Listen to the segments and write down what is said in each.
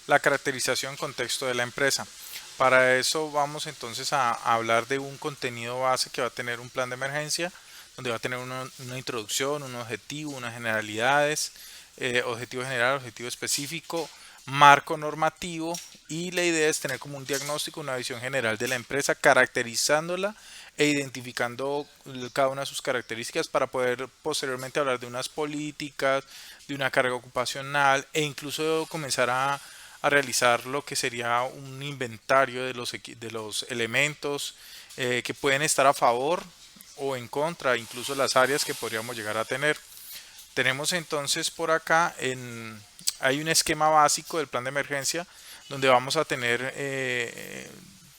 La caracterización contexto de la empresa. Para eso vamos entonces a hablar de un contenido base que va a tener un plan de emergencia, donde va a tener una introducción, un objetivo, unas generalidades, objetivo general, objetivo específico, marco normativo, y la idea es tener como un diagnóstico, una visión general de la empresa, caracterizándola e identificando cada una de sus características para poder posteriormente hablar de unas políticas, de una carga ocupacional e incluso comenzar a realizar lo que sería un inventario de los elementos que pueden estar a favor o en contra, incluso las áreas que podríamos llegar a tener. Tenemos entonces por acá, hay un esquema básico del plan de emergencia donde vamos a tener,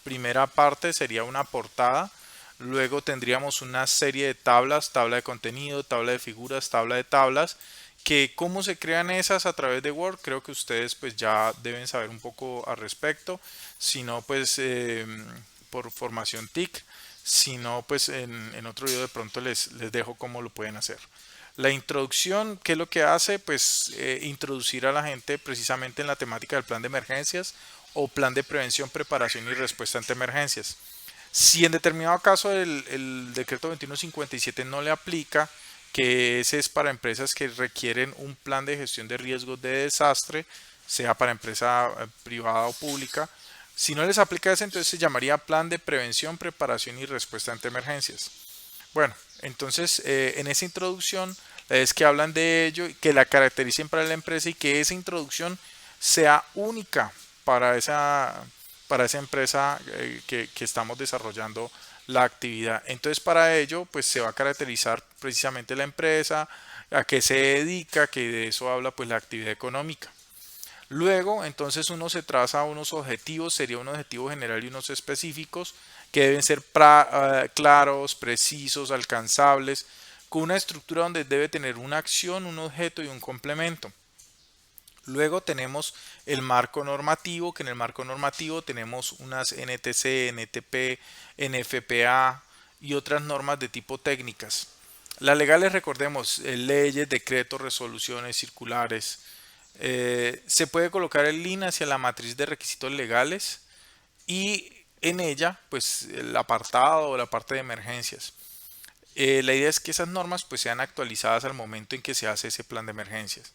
primera parte sería una portada, luego tendríamos una serie de tablas, tabla de contenido, tabla de figuras, tabla de tablas, que cómo se crean esas a través de Word, creo que ustedes pues ya deben saber un poco al respecto, si no pues por formación TIC, si no pues en otro video de pronto les dejo cómo lo pueden hacer. La introducción, ¿qué es lo que hace? Pues introducir a la gente precisamente en la temática del plan de emergencias o plan de prevención, preparación y respuesta ante emergencias. Si en determinado caso el decreto 2157 no le aplica, que ese es para empresas que requieren un plan de gestión de riesgos de desastre, sea para empresa privada o pública, si no les aplica ese, entonces se llamaría plan de prevención, preparación y respuesta ante emergencias. Bueno, entonces en esa introducción es que hablan de ello, que la caractericen para la empresa y que esa introducción sea única para para esa empresa que estamos desarrollando la actividad. Entonces para ello pues se va a caracterizar precisamente la empresa, a qué se dedica, que de eso habla pues la actividad económica. Luego, entonces uno se traza unos objetivos, sería un objetivo general y unos específicos que deben ser claros, precisos, alcanzables, con una estructura donde debe tener una acción, un objeto y un complemento. Luego tenemos el marco normativo, que en el marco normativo tenemos unas NTC, NTP, NFPA y otras normas de tipo técnicas. Las legales, recordemos, leyes, decretos, resoluciones, circulares. Se puede colocar el link hacia la matriz de requisitos legales y en ella, pues el apartado o la parte de emergencias. La idea es que esas normas pues sean actualizadas al momento en que se hace ese plan de emergencias.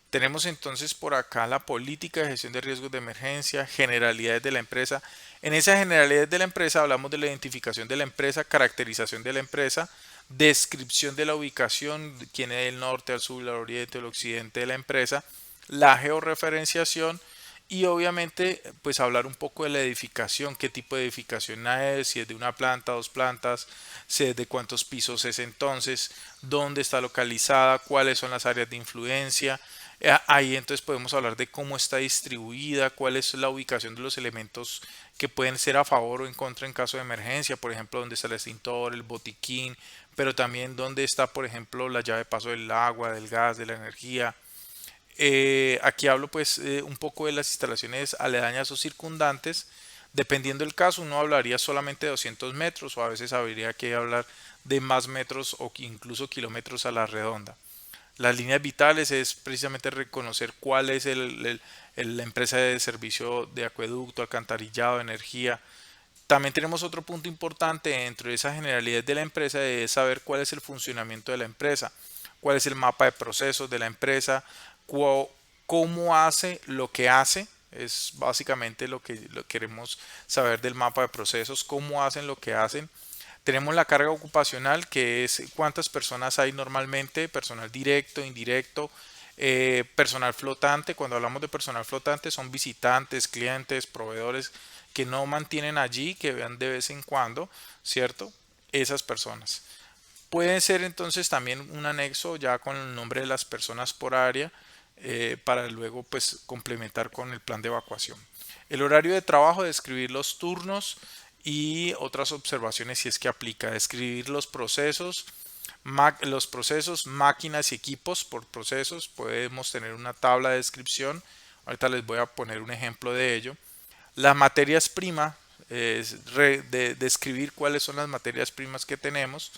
Tenemos entonces por acá la política de gestión de riesgos de emergencia, generalidades de la empresa. En esas generalidades de la empresa hablamos de la identificación de la empresa, caracterización de la empresa, descripción de la ubicación, quién es el norte, el sur, el oriente, el occidente de la empresa, la georreferenciación y obviamente pues hablar un poco de la edificación, qué tipo de edificación es, si es de una planta, dos plantas, si es de cuántos pisos es entonces, dónde está localizada, cuáles son las áreas de influencia. Ahí entonces podemos hablar de cómo está distribuida, cuál es la ubicación de los elementos que pueden ser a favor o en contra en caso de emergencia, por ejemplo, dónde está el extintor, el botiquín, pero también dónde está, por ejemplo, la llave de paso del agua, del gas, de la energía. Aquí hablo pues un poco de las instalaciones aledañas o circundantes. Dependiendo del caso, uno hablaría solamente de 200 metros o a veces habría que hablar de más metros o incluso kilómetros a la redonda. Las líneas vitales es precisamente reconocer cuál es la empresa de servicio de acueducto, alcantarillado, energía. También tenemos otro punto importante dentro de esa generalidad de la empresa, es saber cuál es el funcionamiento de la empresa, cuál es el mapa de procesos de la empresa, cómo hace lo que hace. Es básicamente lo queremos saber del mapa de procesos, cómo hacen lo que hacen. Tenemos la carga ocupacional, que es cuántas personas hay normalmente, personal directo, indirecto, personal flotante. Cuando hablamos de personal flotante son visitantes, clientes, proveedores que no mantienen allí, que vean de vez en cuando, ¿cierto? Esas personas. Puede ser entonces también un anexo ya con el nombre de las personas por área para luego pues complementar con el plan de evacuación. El horario de trabajo, describir los turnos y otras observaciones si es que aplica. Describir los procesos, máquinas y equipos por procesos. Podemos tener una tabla de descripción. Ahorita les voy a poner un ejemplo de ello. Las materias primas, describir cuáles son las materias primas que tenemos.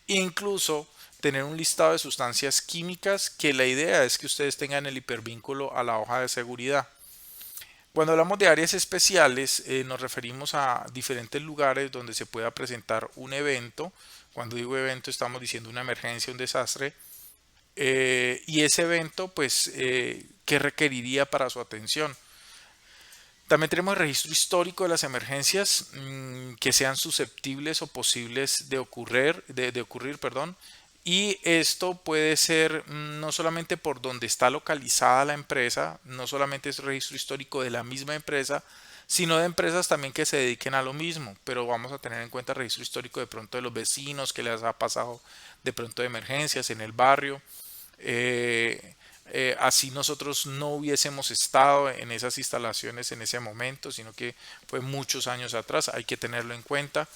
E incluso tener un listado de sustancias químicas que la idea es que ustedes tengan el hipervínculo a la hoja de seguridad. Cuando hablamos de áreas especiales, nos referimos a diferentes lugares donde se pueda presentar un evento. Cuando digo evento, estamos diciendo una emergencia, un desastre. Y ese evento, pues, ¿qué requeriría para su atención? También tenemos el registro histórico de las emergencias que sean susceptibles o posibles de ocurrir, perdón. Y esto puede ser no solamente por donde está localizada la empresa, no solamente es registro histórico de la misma empresa, sino de empresas también que se dediquen a lo mismo. Pero vamos a tener en cuenta el registro histórico de pronto de los vecinos que les ha pasado de pronto de emergencias en el barrio. Eh, Así nosotros no hubiésemos estado en esas instalaciones en ese momento, sino que fue muchos años atrás, hay que tenerlo en cuenta.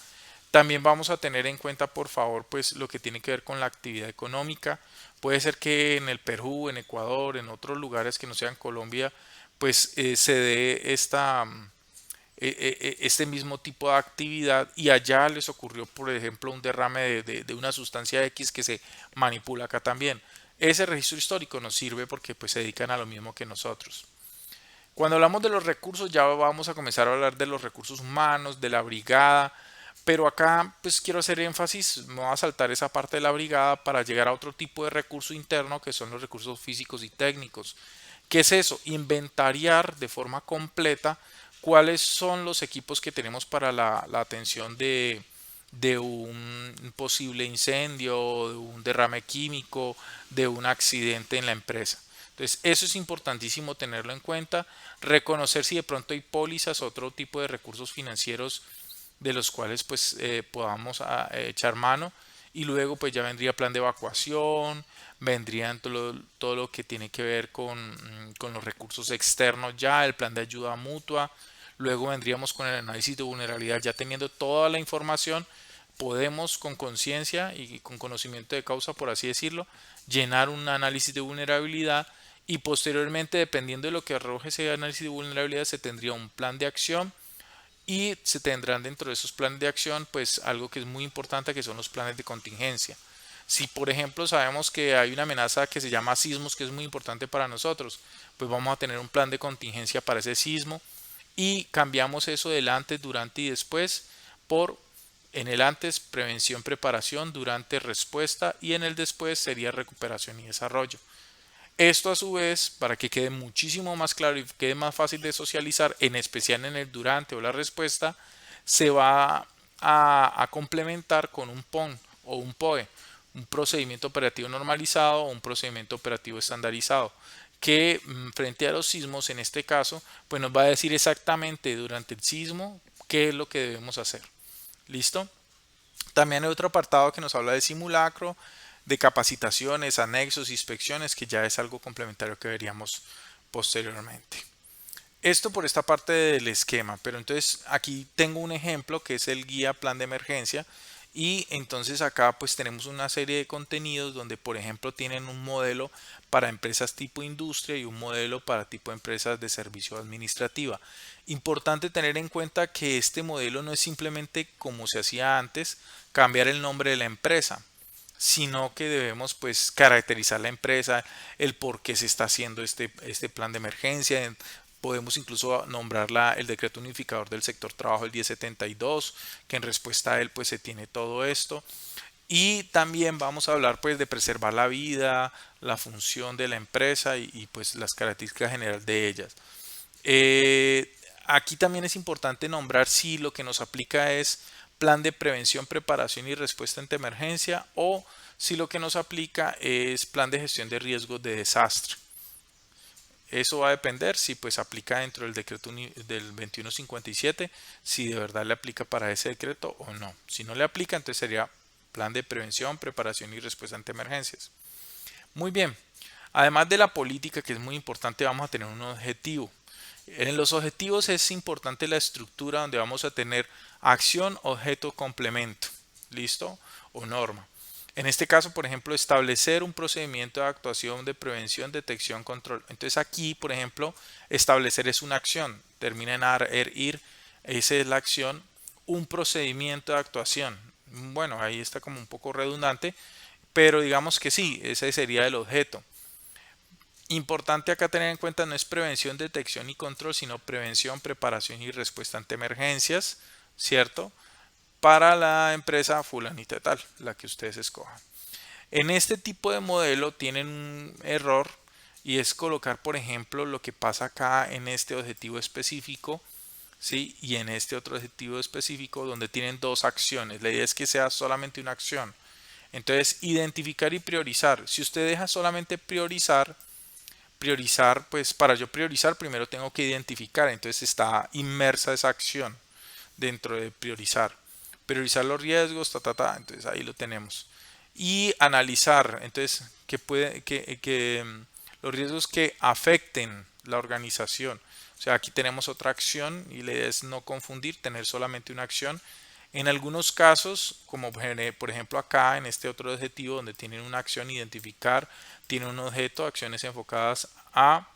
También vamos a tener en cuenta, por favor, pues lo que tiene que ver con la actividad económica. Puede ser que en el Perú, en Ecuador, en otros lugares que no sean Colombia, pues se dé este mismo tipo de actividad y allá les ocurrió, por ejemplo, un derrame de una sustancia X que se manipula acá también. Ese registro histórico nos sirve porque pues se dedican a lo mismo que nosotros. Cuando hablamos de los recursos, ya vamos a comenzar a hablar de los recursos humanos, de la brigada, pero acá pues quiero hacer énfasis, me voy a saltar esa parte de la brigada para llegar a otro tipo de recurso interno que son los recursos físicos y técnicos. ¿Qué es eso? Inventariar de forma completa cuáles son los equipos que tenemos para la atención de un posible incendio, de un derrame químico, de un accidente en la empresa. Entonces, eso es importantísimo tenerlo en cuenta, reconocer si de pronto hay pólizas, otro tipo de recursos financieros de los cuales pues podamos echar mano y luego pues ya vendría plan de evacuación, vendrían todo lo que tiene que ver con los recursos externos ya, el plan de ayuda mutua, luego vendríamos con el análisis de vulnerabilidad ya teniendo toda la información, podemos con conciencia y con conocimiento de causa, por así decirlo, llenar un análisis de vulnerabilidad y posteriormente, dependiendo de lo que arroje ese análisis de vulnerabilidad, se tendría un plan de acción y se tendrán dentro de esos planes de acción pues algo que es muy importante que son los planes de contingencia. Si por ejemplo sabemos que hay una amenaza que se llama sismos que es muy importante para nosotros, pues vamos a tener un plan de contingencia para ese sismo y cambiamos eso del antes, durante y después por en el antes prevención, preparación, durante respuesta y en el después sería recuperación y desarrollo. Esto a su vez, para que quede muchísimo más claro y quede más fácil de socializar, en especial en el durante o la respuesta, se va a complementar con un PON o un POE, un procedimiento operativo normalizado o un procedimiento operativo estandarizado, que frente a los sismos, en este caso, pues nos va a decir exactamente durante el sismo qué es lo que debemos hacer. ¿Listo? También hay otro apartado que nos habla de simulacro, de capacitaciones, anexos, inspecciones, que ya es algo complementario que veríamos posteriormente. Esto por esta parte del esquema, pero entonces aquí tengo un ejemplo que es el guía plan de emergencia y entonces acá pues tenemos una serie de contenidos donde por ejemplo tienen un modelo para empresas tipo industria y un modelo para tipo empresas de servicio administrativa. Importante tener en cuenta que este modelo no es simplemente como se hacía antes, cambiar el nombre de la empresa, sino que debemos pues caracterizar la empresa, el por qué se está haciendo este plan de emergencia. Podemos incluso nombrarla el decreto unificador del sector trabajo, el 1072, que en respuesta a él pues se tiene todo esto. Y también vamos a hablar pues de preservar la vida, la función de la empresa y pues las características generales de ellas. Aquí también es importante nombrar si lo que nos aplica es plan de prevención, preparación y respuesta ante emergencia o si lo que nos aplica es plan de gestión de riesgos de desastre. Eso va a depender si pues aplica dentro del decreto del 2157, si de verdad le aplica para ese decreto o no. Si no le aplica, entonces sería plan de prevención, preparación y respuesta ante emergencias. Muy bien. Además de la política, que es muy importante, vamos a tener un objetivo. En los objetivos es importante la estructura donde vamos a tener acción, objeto, complemento. ¿Listo? O norma. En este caso, por ejemplo, establecer un procedimiento de actuación de prevención, detección, control. Entonces aquí, por ejemplo, establecer es una acción. Termina en ar, er, ir. Esa es la acción. Un procedimiento de actuación. Bueno, ahí está como un poco redundante, pero digamos que sí, ese sería el objeto. Importante acá tener en cuenta, no es prevención, detección y control, sino prevención, preparación y respuesta ante emergencias, ¿cierto? Para la empresa fulanita de tal, la que ustedes escojan. En este tipo de modelo tienen un error y es colocar, por ejemplo, lo que pasa acá en este objetivo específico, ¿sí? Y en este otro objetivo específico donde tienen dos acciones. La idea es que sea solamente una acción. Entonces, identificar y priorizar. Si usted deja solamente priorizar, pues para yo priorizar primero tengo que identificar. Entonces está inmersa esa acción dentro de priorizar. Priorizar los riesgos, entonces ahí lo tenemos. Y analizar, entonces, los riesgos que afecten la organización. O sea, aquí tenemos otra acción y la idea es no confundir, tener solamente una acción. En algunos casos, como por ejemplo acá en este otro objetivo donde tienen una acción identificar, tiene un objeto, acciones enfocadas a,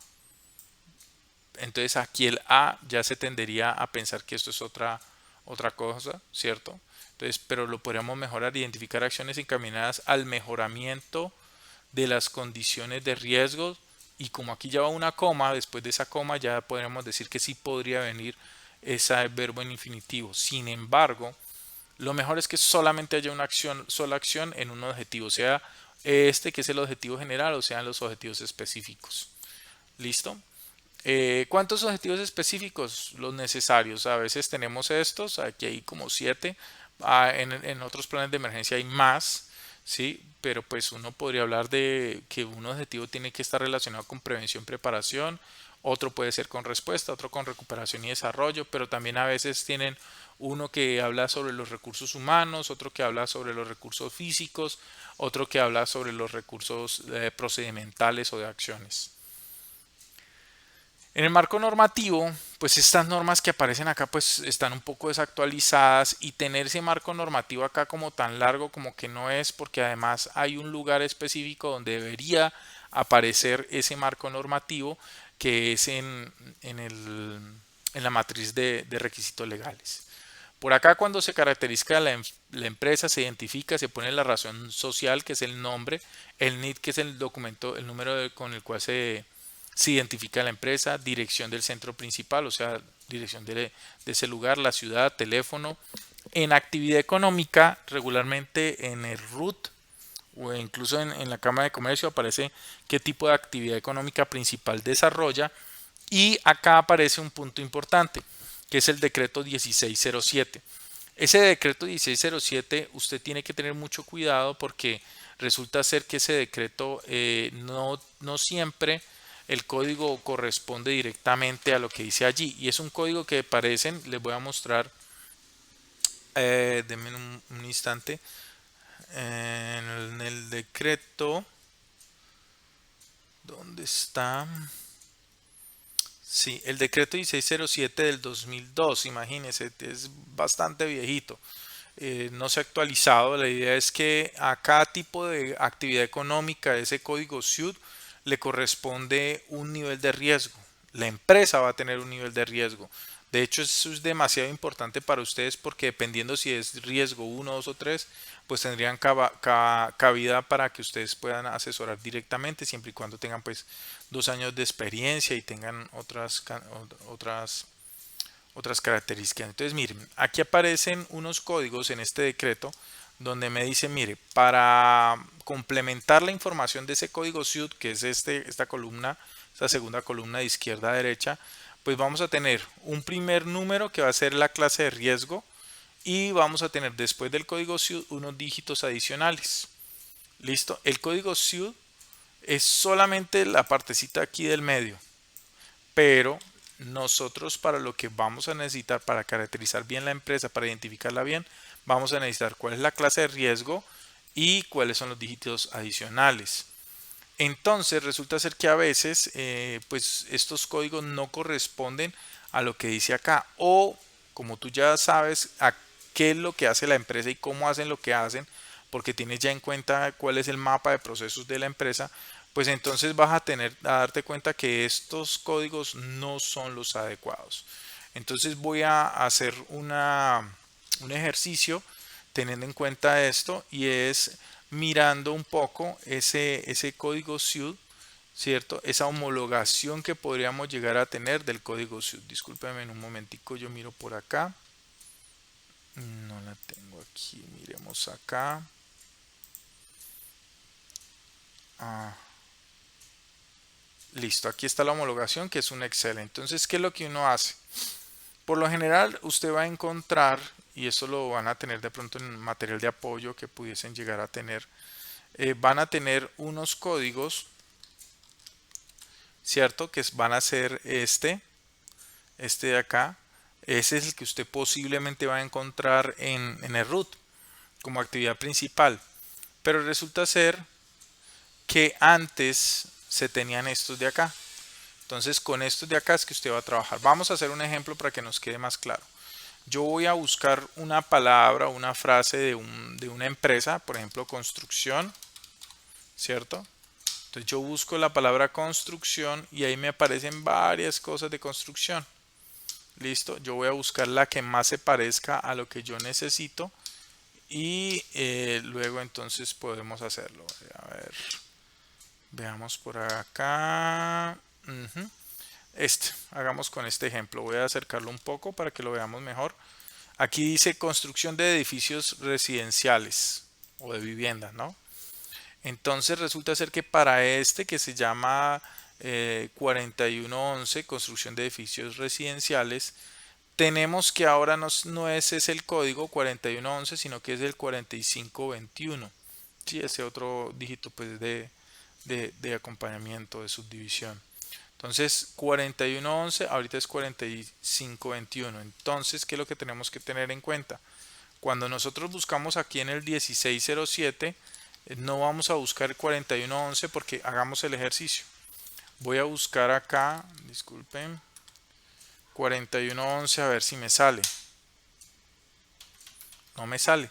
entonces aquí el A ya se tendería a pensar que esto es otra cosa, ¿cierto? Entonces, pero lo podríamos mejorar, identificar acciones encaminadas al mejoramiento de las condiciones de riesgo y como aquí lleva una coma, después de esa coma ya podríamos decir que sí podría venir ese verbo en infinitivo. Sin embargo, lo mejor es que solamente haya una acción, sola acción en un objetivo, sea este que es el objetivo general o sean los objetivos específicos. ¿Listo? ¿Cuántos objetivos específicos? Los necesarios. A veces tenemos estos, aquí hay como 7. En otros planes de emergencia hay más, ¿sí? Pero pues uno podría hablar de que un objetivo tiene que estar relacionado con prevención, preparación, otro puede ser con respuesta, otro con recuperación y desarrollo, pero también a veces tienen uno que habla sobre los recursos humanos, otro que habla sobre los recursos físicos, otro que habla sobre los recursos procedimentales o de acciones. En el marco normativo, pues estas normas que aparecen acá pues están un poco desactualizadas y tener ese marco normativo acá como tan largo como que no es porque además hay un lugar específico donde debería aparecer ese marco normativo que es en la matriz de requisitos legales. Por acá cuando se caracteriza la empresa, se identifica, se pone la razón social, que es el nombre, el NID, que es el documento, el número con el cual se identifica la empresa, dirección del centro principal, o sea, dirección de ese lugar, la ciudad, teléfono. En actividad económica, regularmente en el RUT o incluso en la Cámara de Comercio aparece qué tipo de actividad económica principal desarrolla y acá aparece un punto importante, que es el decreto 1607. Ese decreto 1607 usted tiene que tener mucho cuidado porque resulta ser que ese decreto no siempre el código corresponde directamente a lo que dice allí y es un código que parecen, les voy a mostrar, denme un instante, en el decreto, ¿dónde está? Sí, el decreto 1607 del 2002, imagínense, es bastante viejito. No se ha actualizado. La idea es que a cada tipo de actividad económica, ese código SUD, le corresponde un nivel de riesgo. La empresa va a tener un nivel de riesgo. De hecho, eso es demasiado importante para ustedes porque dependiendo si es riesgo uno, 2 o 3, pues tendrían cabida para que ustedes puedan asesorar directamente, siempre y cuando tengan pues 2 años de experiencia y tengan otras otras características. Entonces, miren, aquí aparecen unos códigos en este decreto donde me dice, mire, para complementar la información de ese código SUD, que es esta columna, esta segunda columna de izquierda a derecha, pues vamos a tener un primer número que va a ser la clase de riesgo y vamos a tener después del código SUD unos dígitos adicionales. ¿Listo? El código SUD es solamente la partecita aquí del medio, pero nosotros para lo que vamos a necesitar para caracterizar bien la empresa, para identificarla bien, vamos a necesitar cuál es la clase de riesgo y cuáles son los dígitos adicionales. Entonces resulta ser que a veces pues estos códigos no corresponden a lo que dice acá o como tú ya sabes a qué es lo que hace la empresa y cómo hacen lo que hacen porque tienes ya en cuenta cuál es el mapa de procesos de la empresa, pues entonces vas a darte cuenta que estos códigos no son los adecuados. Entonces voy a hacer un ejercicio teniendo en cuenta esto y es mirando un poco ese código SUD ¿cierto? Esa homologación que podríamos llegar a tener del código SUIT. Discúlpeme en un momentico, yo miro por acá. No la tengo aquí, miremos acá. Ah, listo, aquí está la homologación, que es un Excel. Entonces, ¿qué es lo que uno hace? Por lo general, usted va a encontrar, y eso lo van a tener de pronto en material de apoyo que pudiesen llegar a tener, van a tener unos códigos, ¿cierto? Que van a ser este de acá. Ese es el que usted posiblemente va a encontrar en el root como actividad principal. Pero resulta ser que antes se tenían estos de acá. Entonces con estos de acá es que usted va a trabajar. Vamos a hacer un ejemplo para que nos quede más claro. Yo voy a buscar una palabra, una frase de una empresa, por ejemplo construcción, ¿cierto? Entonces yo busco la palabra construcción y ahí me aparecen varias cosas de construcción. Listo, yo voy a buscar la que más se parezca a lo que yo necesito y luego entonces podemos hacerlo. A ver, veamos por acá. Hagamos con este ejemplo. Voy a acercarlo un poco para que lo veamos mejor. Aquí dice construcción de edificios residenciales o de viviendas, ¿no? Entonces resulta ser que para este que se llama 4111, construcción de edificios residenciales, tenemos que ahora no es ese el código 4111, sino que es el 4521. Sí, ese otro dígito pues de acompañamiento, de subdivisión. Entonces 4111, ahorita es 4521. Entonces, ¿qué es lo que tenemos que tener en cuenta? Cuando nosotros buscamos aquí en el 1607, no vamos a buscar el 4111 porque hagamos el ejercicio. Voy a buscar acá, disculpen, 4111 a ver si me sale. No me sale.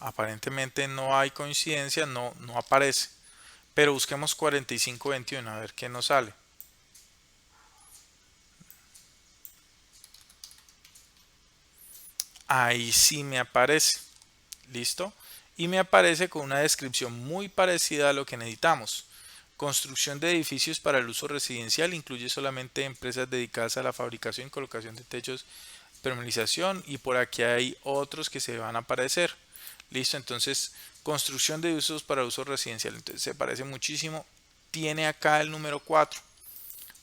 Aparentemente no hay coincidencia, no aparece. Pero busquemos 4521 a ver qué nos sale. Ahí sí me aparece. ¿Listo? Y me aparece con una descripción muy parecida a lo que necesitamos. Construcción de edificios para el uso residencial incluye solamente empresas dedicadas a la fabricación y colocación de techos, permeabilización, y por aquí hay otros que se van a aparecer. Listo, entonces construcción de usos para uso residencial. Entonces se parece muchísimo. Tiene acá el número 4.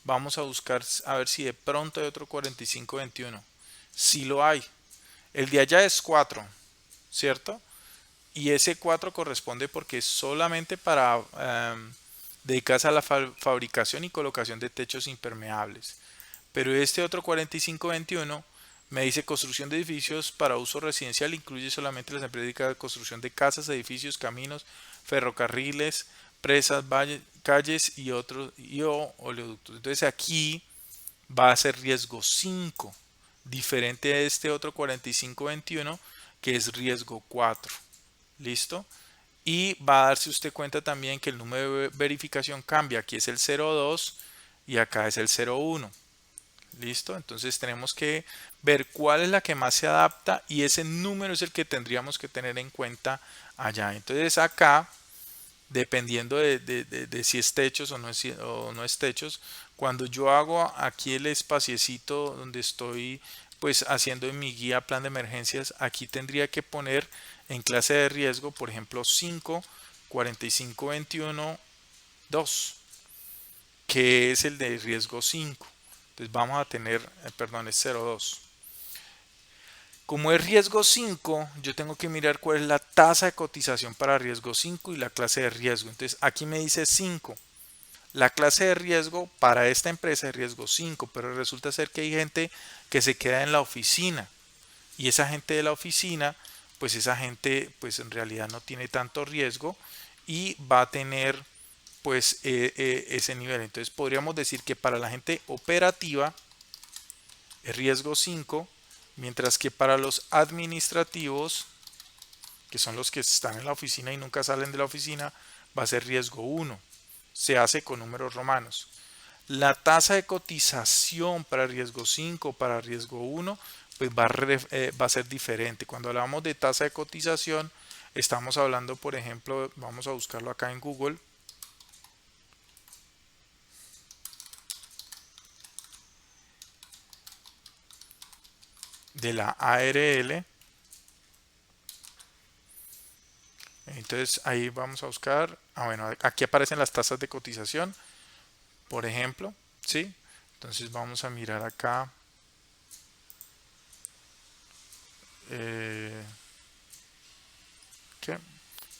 Vamos a buscar a ver si de pronto hay otro 4521. Si lo hay. El de allá es 4, ¿cierto? Y ese 4 corresponde porque es solamente para dedicarse a la fabricación y colocación de techos impermeables. Pero este otro 4521 me dice construcción de edificios para uso residencial, incluye solamente las empresas dedicadas a construcción de casas, edificios, caminos, ferrocarriles, presas, calles y otros oleoductos. Entonces aquí va a ser riesgo 5, diferente a este otro 4521 que es riesgo 4. ¿Listo? Y va a darse usted cuenta también que el número de verificación cambia. Aquí es el 02 y acá es el 01. ¿Listo? Entonces tenemos que ver cuál es la que más se adapta y ese número es el que tendríamos que tener en cuenta allá. Entonces acá, dependiendo de si es techos o no es techos, cuando yo hago aquí el espaciecito donde estoy pues haciendo en mi guía plan de emergencias, aquí tendría que poner en clase de riesgo, por ejemplo, 5, 45, 21, 2, que es el de riesgo 5. Entonces vamos a tener, perdón, es 0,2. Como es riesgo 5, yo tengo que mirar cuál es la tasa de cotización para riesgo 5 y la clase de riesgo. Entonces aquí me dice 5. La clase de riesgo para esta empresa es riesgo 5, pero resulta ser que hay gente que se queda en la oficina y esa gente de la oficina, pues esa gente pues en realidad no tiene tanto riesgo y va a tener pues ese nivel. Entonces podríamos decir que para la gente operativa es riesgo 5, mientras que para los administrativos, que son los que están en la oficina y nunca salen de la oficina, va a ser riesgo 1. Se hace con números romanos. La tasa de cotización para riesgo 5, para riesgo 1, pues va a ser diferente. Cuando hablamos de tasa de cotización, estamos hablando, por ejemplo, vamos a buscarlo acá en Google. de la ARL. Entonces ahí vamos a buscar, bueno, aquí aparecen las tasas de cotización, por ejemplo, ¿sí? Entonces vamos a mirar acá. eh, ¿Qué?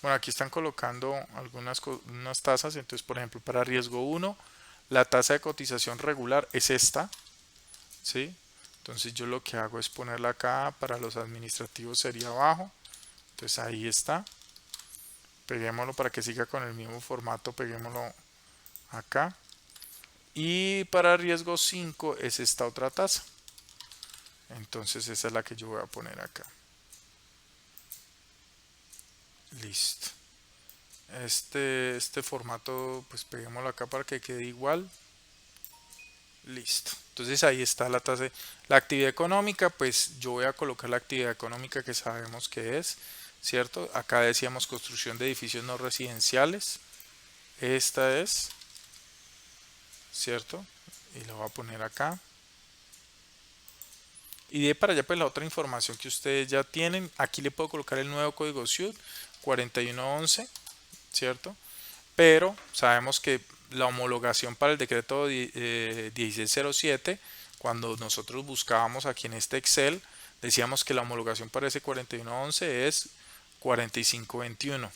Bueno, aquí están colocando unas tasas. Entonces, por ejemplo, para riesgo 1, la tasa de cotización regular es esta, ¿sí? Entonces yo lo que hago es ponerla acá, para los administrativos sería abajo. Entonces ahí está. Peguémoslo para que siga con el mismo formato, peguémoslo acá. Y para riesgo 5 es esta otra tasa. Entonces esa es la que yo voy a poner acá. Listo. Este formato, pues peguémoslo acá para que quede igual. Listo. Entonces ahí está la tasa. La actividad económica, pues yo voy a colocar la actividad económica que sabemos que es, ¿cierto? Acá decíamos construcción de edificios no residenciales. Esta es, ¿cierto? Y lo voy a poner acá. Y de ahí para allá, pues la otra información que ustedes ya tienen. Aquí le puedo colocar el nuevo código SUD 4111, ¿cierto? Pero sabemos que la homologación para el decreto 1607, cuando nosotros buscábamos aquí en este Excel, decíamos que la homologación para ese 4111 es 4521.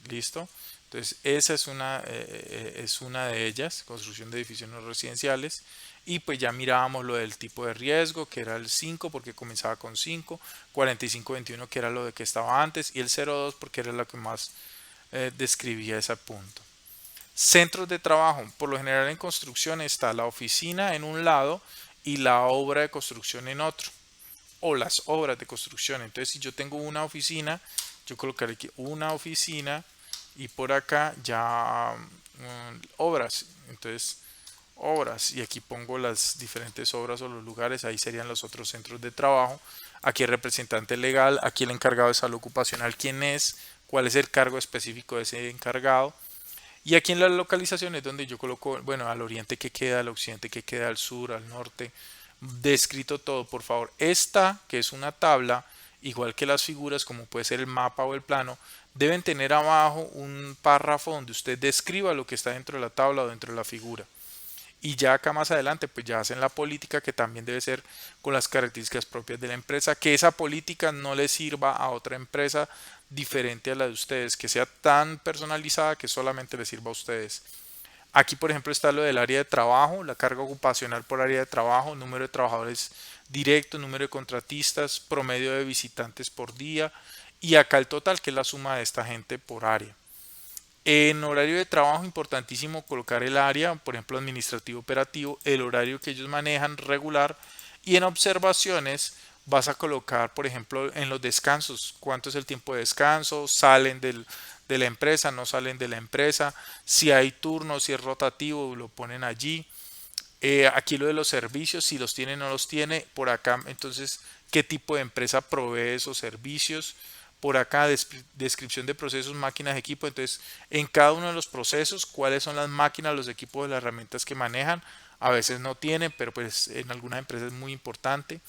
¿Listo? Entonces, esa es una de ellas, construcción de edificios no residenciales. Y pues ya mirábamos lo del tipo de riesgo, que era el 5 porque comenzaba con 5, 4521 que era lo de que estaba antes, y el 02 porque era lo que más describía ese punto. Centros de trabajo. Por lo general en construcción está la oficina en un lado y la obra de construcción en otro. O las obras de construcción. Entonces si yo tengo una oficina, yo colocaré aquí una oficina y por acá ya obras. Entonces obras, y aquí pongo las diferentes obras o los lugares. Ahí serían los otros centros de trabajo. Aquí el representante legal, aquí el encargado de salud ocupacional, quién es, cuál es el cargo específico de ese encargado. Y aquí en las localizaciones donde yo coloco, bueno, al oriente que queda, al occidente que queda, al sur, al norte, descrito todo, por favor. Esta, que es una tabla, igual que las figuras, como puede ser el mapa o el plano, deben tener abajo un párrafo donde usted describa lo que está dentro de la tabla o dentro de la figura. Y ya acá más adelante, pues ya hacen la política, que también debe ser con las características propias de la empresa, que esa política no le sirva a otra empresa diferente a la de ustedes, que sea tan personalizada que solamente le sirva a ustedes. Aquí, por ejemplo, está lo del área de trabajo, la carga ocupacional por área de trabajo, número de trabajadores directos, número de contratistas, promedio de visitantes por día, y acá el total, que es la suma de esta gente por área. En horario de trabajo, importantísimo colocar el área, por ejemplo, administrativo operativo, el horario que ellos manejan regular. Y en observaciones vas a colocar, por ejemplo, en los descansos, cuánto es el tiempo de descanso, salen de la empresa, no salen de la empresa, si hay turnos, si es rotativo, lo ponen allí. Aquí lo de los servicios, si los tiene o no los tiene, por acá entonces qué tipo de empresa provee esos servicios, por acá descripción de procesos, máquinas, equipo. Entonces en cada uno de los procesos cuáles son las máquinas, los equipos, las herramientas que manejan. A veces no tienen, pero pues en algunas empresas es muy importante.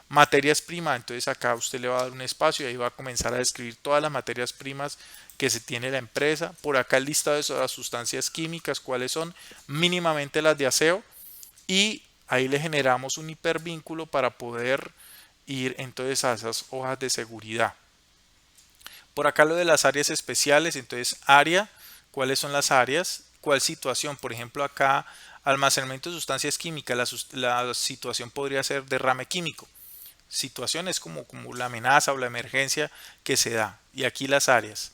Materias primas, entonces acá usted le va a dar un espacio y ahí va a comenzar a describir todas las materias primas que se tiene la empresa. Por acá el listado de las sustancias químicas, cuáles son, mínimamente las de aseo, y ahí le generamos un hipervínculo para poder ir entonces a esas hojas de seguridad. Por acá lo de las áreas especiales, entonces área, cuáles son las áreas, cuál situación, por ejemplo acá almacenamiento de sustancias químicas, la situación podría ser derrame químico. Situación es como la amenaza o la emergencia que se da, y aquí las áreas.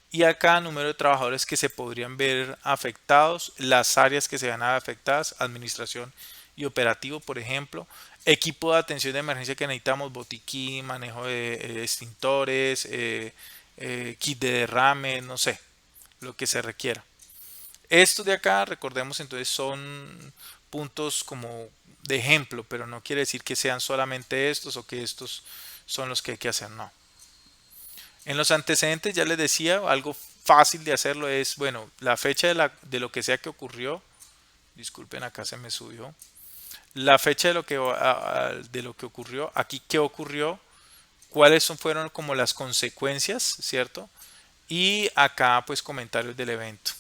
Y acá número de trabajadores que se podrían ver afectados, las áreas que se van a ver afectadas, administración y operativo, por ejemplo, equipo de atención de emergencia que necesitamos, botiquín, manejo de extintores, kit de derrame, no sé, lo que se requiera. Estos de acá, recordemos entonces, son puntos como de ejemplo, pero no quiere decir que sean solamente estos o que estos son los que hay que hacer, no. En los antecedentes ya les decía, algo fácil de hacerlo es, bueno, la fecha de lo que sea que ocurrió, disculpen, acá se me subió, la fecha de lo que ocurrió, aquí qué ocurrió, fueron como las consecuencias, ¿cierto? Y acá pues comentarios del evento.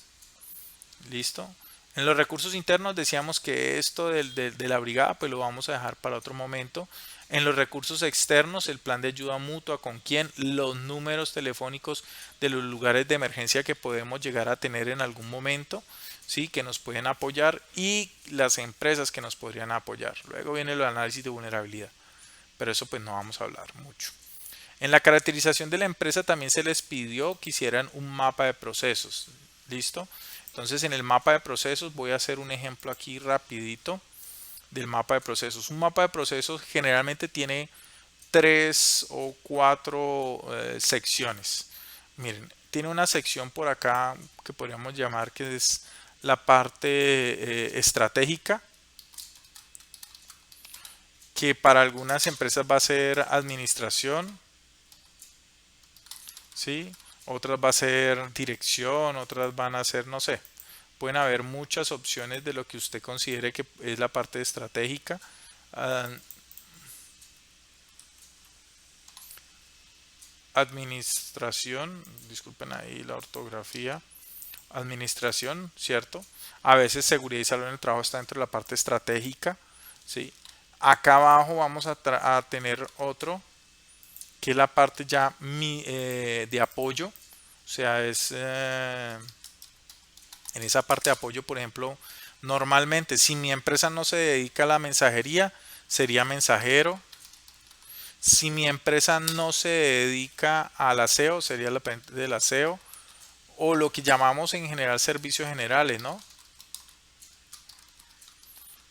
¿Listo? En los recursos internos decíamos que esto de la brigada pues lo vamos a dejar para otro momento. En los recursos externos, el plan de ayuda mutua, con quién, los números telefónicos de los lugares de emergencia que podemos llegar a tener en algún momento, ¿sí? Que nos pueden apoyar y las empresas que nos podrían apoyar. Luego viene el análisis de vulnerabilidad, pero eso pues no vamos a hablar mucho. En la caracterización de la empresa también se les pidió que hicieran un mapa de procesos. ¿Listo? Entonces en el mapa de procesos voy a hacer un ejemplo aquí rapidito del mapa de procesos. Un mapa de procesos generalmente tiene 3 o 4 secciones. Miren, tiene una sección por acá que podríamos llamar que es la parte estratégica, que para algunas empresas va a ser administración, ¿sí? Otras va a ser dirección, otras van a ser, no sé, pueden haber muchas opciones de lo que usted considere que es la parte estratégica. Ah, administración, disculpen ahí la ortografía, administración, ¿cierto? A veces seguridad y salud en el trabajo está dentro de la parte estratégica, ¿sí? Acá abajo vamos a tener otro que es la parte ya de apoyo, o sea, en esa parte de apoyo, por ejemplo, normalmente si mi empresa no se dedica a la mensajería, sería mensajero. Si mi empresa no se dedica al aseo, sería la parte del aseo. O lo que llamamos en general servicios generales, ¿no?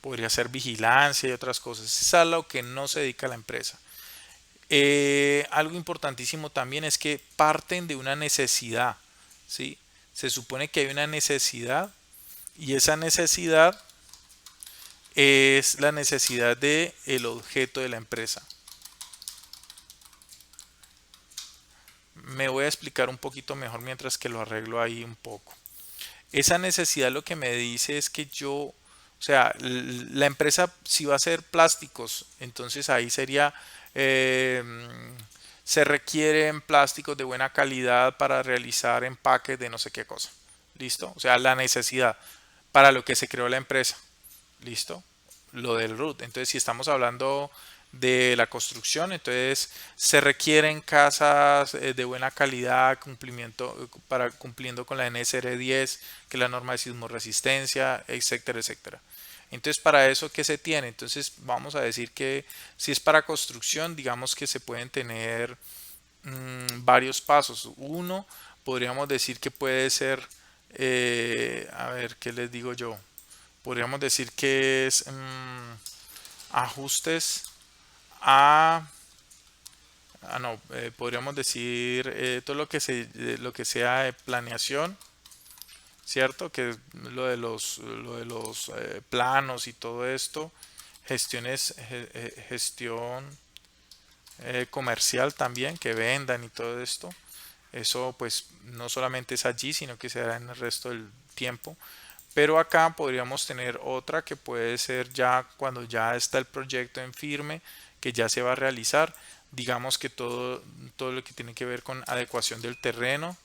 Podría ser vigilancia y otras cosas. Es a lo que no se dedica la empresa. Algo importantísimo también es que parten de una necesidad, ¿sí? Se supone que hay una necesidad y esa necesidad es la necesidad del objeto de la empresa. Me voy a explicar un poquito mejor mientras que lo arreglo ahí un poco. Esa necesidad lo que me dice es que yo, o sea, la empresa si va a hacer plásticos, entonces ahí sería, eh, se requieren plásticos de buena calidad para realizar empaques de no sé qué cosa. ¿Listo? O sea, la necesidad para lo que se creó la empresa. ¿Listo? Lo del root. Entonces, si estamos hablando de la construcción, entonces se requieren casas de buena calidad, cumpliendo con la NSR 10, que es la norma de sismo resistencia, etcétera, etcétera. Entonces, para eso, ¿qué se tiene? Entonces, vamos a decir que si es para construcción, digamos que se pueden tener varios pasos. Uno, podríamos decir que puede ser, a ver, ¿qué les digo yo? Podríamos decir que es ajustes a, no, podríamos decir todo lo que sea de planeación, ¿cierto? Que es lo de los planos y todo esto, gestión comercial también, que vendan y todo esto. Eso pues no solamente es allí, sino que se hará en el resto del tiempo. Pero acá podríamos tener otra que puede ser ya cuando ya está el proyecto en firme, que ya se va a realizar. Digamos que todo lo que tiene que ver con adecuación del terreno,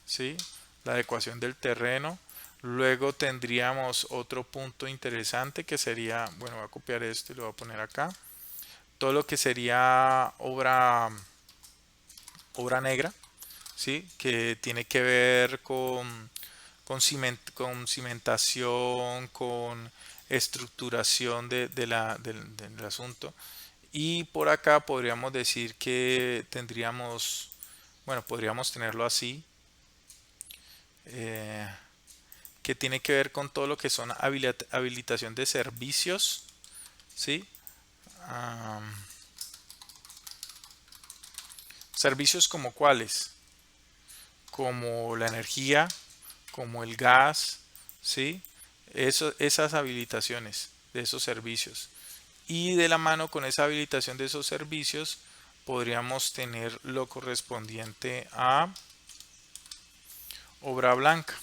¿sí? La adecuación del terreno. Luego tendríamos otro punto interesante que sería, bueno, voy a copiar esto y lo voy a poner acá. Todo lo que sería obra negra, ¿sí? Que tiene que ver con cimentación, con estructuración del asunto. Y por acá podríamos decir que tendríamos, bueno, podríamos tenerlo así, eh, que tiene que ver con todo lo que son habilitación de servicios, ¿sí? Am, servicios como cuáles, como la energía, como el gas, ¿sí? Esas habilitaciones de esos servicios. Y de la mano con esa habilitación de esos servicios podríamos tener lo correspondiente a obra blanca.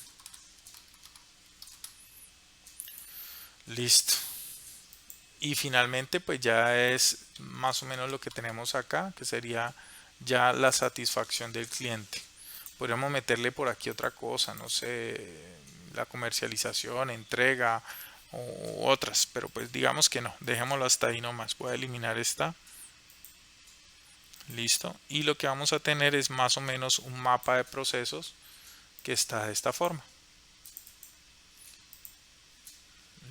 Listo. Y finalmente pues ya es más o menos lo que tenemos acá, que sería ya la satisfacción del cliente. Podríamos meterle por aquí otra cosa, no sé, la comercialización, entrega o otras, pero pues digamos que no, dejémoslo hasta ahí nomás. Voy a eliminar esta, listo. Y lo que vamos a tener es más o menos un mapa de procesos que está de esta forma.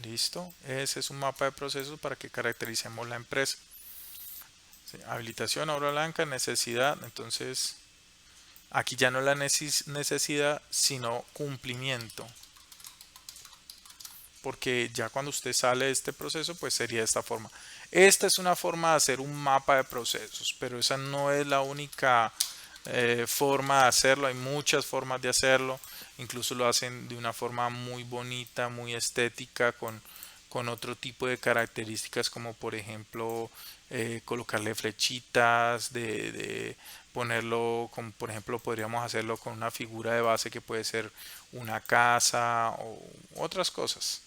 Listo, ese es un mapa de procesos para que caractericemos la empresa. Sí, habilitación, obra blanca, necesidad, entonces aquí ya no es la necesidad, sino cumplimiento. Porque ya cuando usted sale de este proceso, pues sería de esta forma. Esta es una forma de hacer un mapa de procesos, pero esa no es la única forma de hacerlo. Hay muchas formas de hacerlo. Incluso lo hacen de una forma muy bonita, muy estética, con otro tipo de características, como por ejemplo colocarle flechitas, de ponerlo, como por ejemplo podríamos hacerlo con una figura de base que puede ser una casa o otras cosas.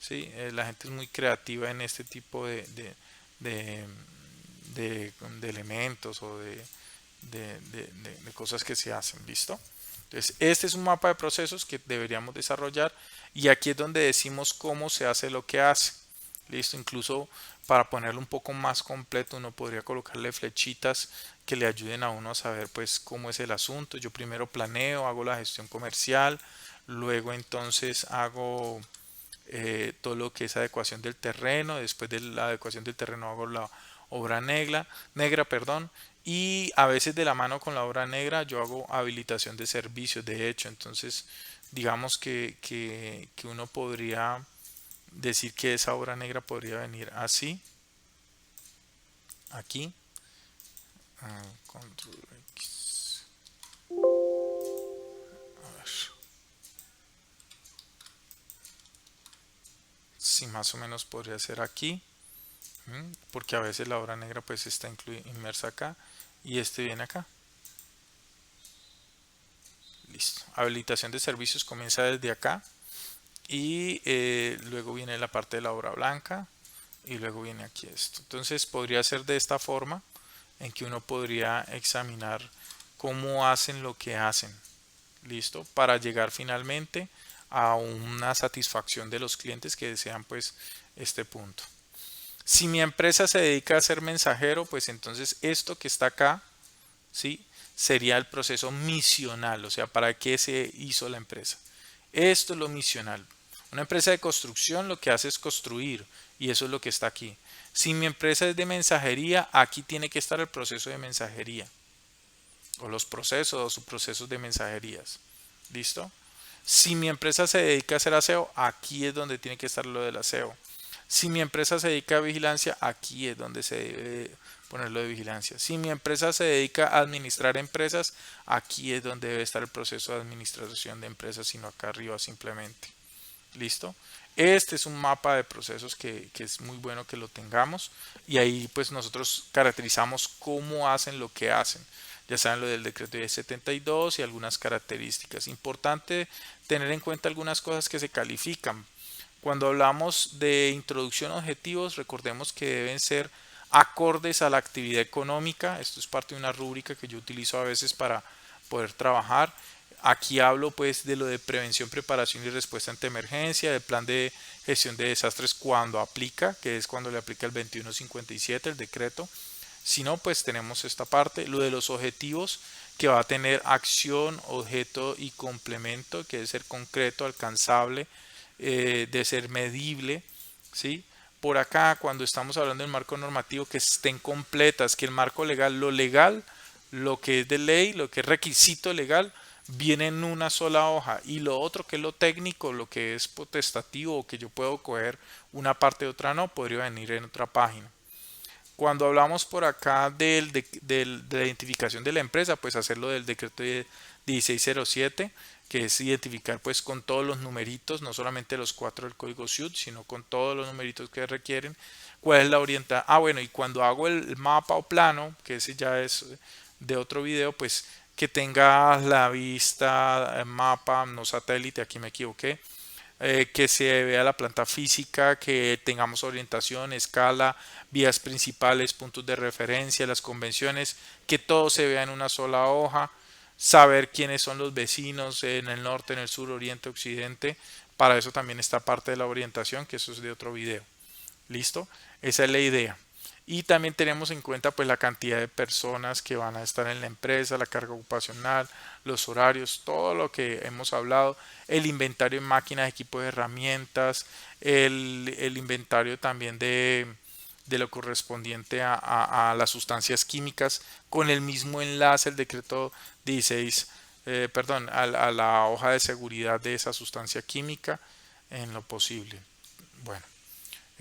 ¿Sí? La gente es muy creativa en este tipo de, de elementos o de cosas que se hacen, ¿listo? Entonces, este es un mapa de procesos que deberíamos desarrollar y aquí es donde decimos cómo se hace lo que hace. Listo, incluso para ponerlo un poco más completo uno podría colocarle flechitas que le ayuden a uno a saber pues cómo es el asunto. Yo primero planeo, hago la gestión comercial, luego entonces hago todo lo que es adecuación del terreno, después de la adecuación del terreno hago la obra negra, perdón, y a veces de la mano con la obra negra yo hago habilitación de servicios, de hecho, entonces digamos que uno podría decir que esa obra negra podría venir así, aquí, control X, a ver, si más o menos podría ser aquí, porque a veces la obra negra pues está inmersa acá y este viene acá. Listo. Habilitación de servicios comienza desde acá y luego viene la parte de la obra blanca y luego viene aquí esto. Entonces podría ser de esta forma en que uno podría examinar cómo hacen lo que hacen. Listo. Para llegar finalmente a una satisfacción de los clientes que desean pues este punto. Si mi empresa se dedica a ser mensajero, pues entonces esto que está acá, ¿sí? Sería el proceso misional, o sea, ¿para qué se hizo la empresa? Esto es lo misional. Una empresa de construcción lo que hace es construir y eso es lo que está aquí. Si mi empresa es de mensajería, aquí tiene que estar el proceso de mensajería o los procesos o subprocesos de mensajerías. ¿Listo? Si mi empresa se dedica a hacer aseo, aquí es donde tiene que estar lo del aseo. Si mi empresa se dedica a vigilancia, aquí es donde se debe poner lo de vigilancia. Si mi empresa se dedica a administrar empresas, aquí es donde debe estar el proceso de administración de empresas, sino acá arriba simplemente. ¿Listo? Este es un mapa de procesos que es muy bueno que lo tengamos y ahí pues nosotros caracterizamos cómo hacen lo que hacen. Ya saben lo del decreto de 72 y algunas características. Importante tener en cuenta algunas cosas que se califican. Cuando hablamos de introducción a objetivos, recordemos que deben ser acordes a la actividad económica. Esto es parte de una rúbrica que yo utilizo a veces para poder trabajar. Aquí hablo pues de lo de prevención, preparación y respuesta ante emergencia, del plan de gestión de desastres cuando aplica, que es cuando le aplica el 2157, el decreto. Si no, pues tenemos esta parte, lo de los objetivos, que va a tener acción, objeto y complemento, que debe ser concreto, alcanzable, de ser medible, ¿sí? Por acá, cuando estamos hablando del marco normativo, que estén completas, que el marco legal, lo que es de ley, lo que es requisito legal, viene en una sola hoja y lo otro que es lo técnico, lo que es potestativo o que yo puedo coger una parte de otra no, podría venir en otra página. Cuando hablamos por acá de la identificación de la empresa, pues hacerlo del decreto de 1607, que es identificar pues con todos los numeritos, no solamente los cuatro del código SUIT, sino con todos los numeritos que requieren. ¿Cuál es la orientación? Ah, bueno, y cuando hago el mapa o plano, que ese ya es de otro video, pues que tenga la vista, mapa, no satélite, aquí me equivoqué, que se vea la planta física, que tengamos orientación, escala, vías principales, puntos de referencia, las convenciones, que todo se vea en una sola hoja, saber quiénes son los vecinos en el norte, en el sur, oriente, occidente. Para eso también está parte de la orientación, que eso es de otro video. ¿Listo? Esa es la idea. Y también tenemos en cuenta pues la cantidad de personas que van a estar en la empresa, la carga ocupacional, los horarios, todo lo que hemos hablado, el inventario de máquinas, equipos de herramientas, el inventario también de lo correspondiente a las sustancias químicas con el mismo enlace, el decreto 16, perdón, a la hoja de seguridad de esa sustancia química en lo posible. Bueno.